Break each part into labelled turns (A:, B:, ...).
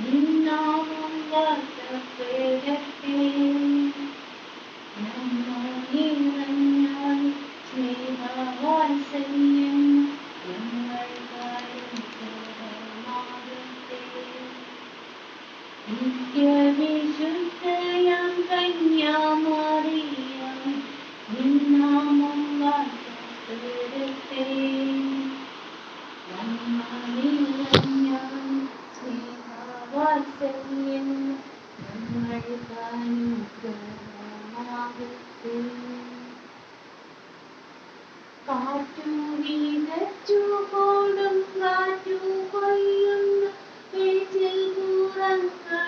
A: നിന്നാമം വാഴ്ത്തപ്പെടട്ടെ. നന്മ നിറഞ്ഞാൽ സ്നേഹവാത്സല്യം ഞങ്ങൾക്കായി ഉത്തരമാകട്ടെ. നിത്യവിശുദ്ധയാം കന്യാമറിയം നിന്നാമം വാഴ്ത്തപ്പെടട്ടെ. നന്മ നിറഞ്ഞാൽ സ്നേഹവാത്സല്യം ഞങ്ങൾക്കായി ഉത്തരമാകട്ടെ. കാറ്റു വീതച്ചു കൊടുങ്കാറ്റു കൊയ്യുന്ന പേച്ചിൽ പുറങ്ങളിലൂടെ.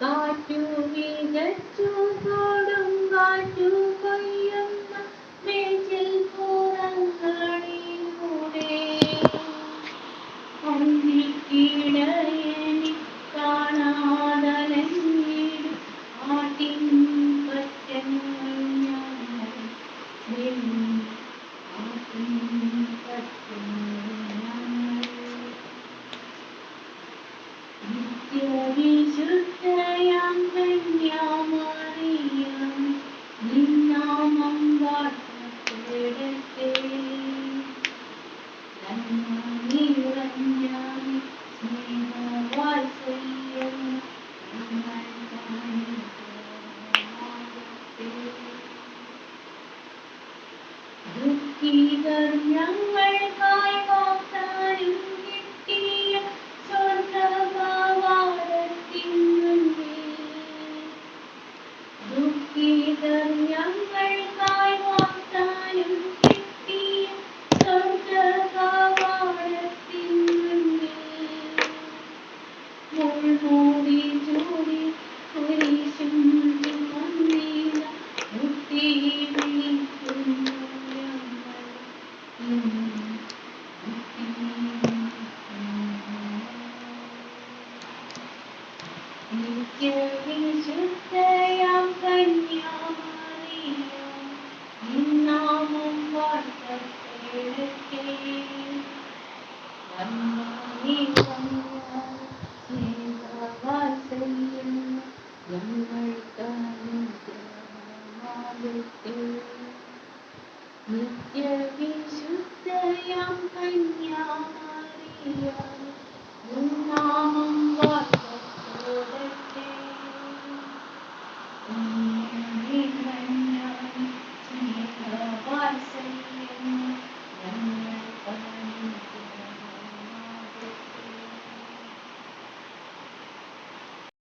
A: കാറ്റു വീതച്ചു കൊടുങ്കാറ്റു കൊയ്യുന്ന പേച്ചിൽ പുറങ്ങളിലൂടെ. അന്തിക്കിടയനി കാണാതലഞ്ഞിടും ആട്ടിൻ പറ്റങ്ങൾ ഞങ്ങൾ വെള്ളി. ആട്ടിൻ പറ്റങ്ങൾ ഞങ്ങൾ. നിത്യവിശുദ്ധയാം കന്യാമറിയം നിന്നാമം വാഴ്ത്തപ്പെടട്ടെ. നന്മ നിറഞ്ഞാൽ സ്നേഹവാത്സല്യം ഞങ്ങൾക്കായി ഉത്തരമാകട്ടെ. ദുഃഖിതർ ഞങ്ങൾക്കായി വാഗ്ദാനം കിട്ടിയ സ്വർഗ്ഗകവാടത്തിൻ മുൻപിൽ. ദുഃഖിതർ ഞങ്ങൾക്കായി വാഗ്ദാനം കിട്ടിയ സ്വർഗ്ഗകവാടത്തിൻ മുൻപിൽ. മുൾമൂടി ചൂടി കുരിശും ചുമന്നില മുട്ടി വിളിക്കുന്നു ഞങ്ങൾ ഇന്നും മുട്ടി വിളിക്കുന്നു. നിത്യവിശുദ്ധയാം കന്യാമറിയം നിന്നാമം വാഴ്ത്തപ്പെടട്ടെ. നന്മ നിറഞ്ഞാൽ സ്നേഹവാത്സല്യം ഞങ്ങൾക്കായി ഉത്തരമാകട്ടെ. നിത്യവിശുദ്ധയാം കന്യാമറിയം നിന്നാമം വാഴ്ത്തപ്പെടട്ടെ. നന്മ നിറഞ്ഞാൽ സ്നേഹവാത്സല്യം